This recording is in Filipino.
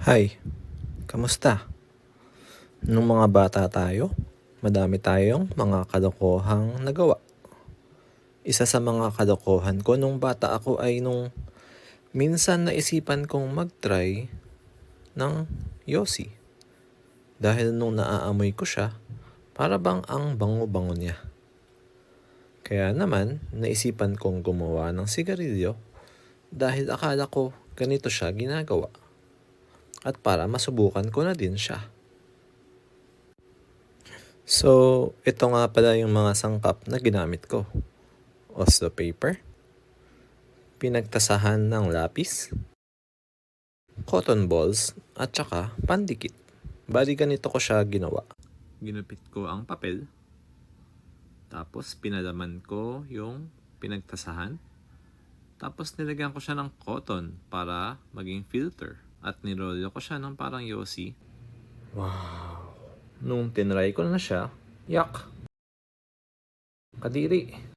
Hi, kamusta? Nung mga bata tayo, madami tayong mga kalokohang nagawa. Isa sa mga kalokohan ko nung bata ako ay nung minsan naisipan kong mag-try ng yosi. Dahil nung naaamoy ko siya, para bang ang bango-bango niya. Kaya naman, naisipan kong gumawa ng sigarilyo dahil akala ko ganito siya ginagawa. At para masubukan ko na din siya. So, ito nga pala yung mga sangkap na ginamit ko. Oslo paper, pinagtasahan ng lapis, cotton balls, at saka pandikit. Bali ganito ko siya ginawa. Ginupit ko ang papel, tapos pinalaman ko yung pinagtasahan, tapos nilagyan ko siya ng cotton para maging filter. At nirolyo ko siya ng parang yosi. Wow! Nung tinry ko na siya, yak! Kadiri!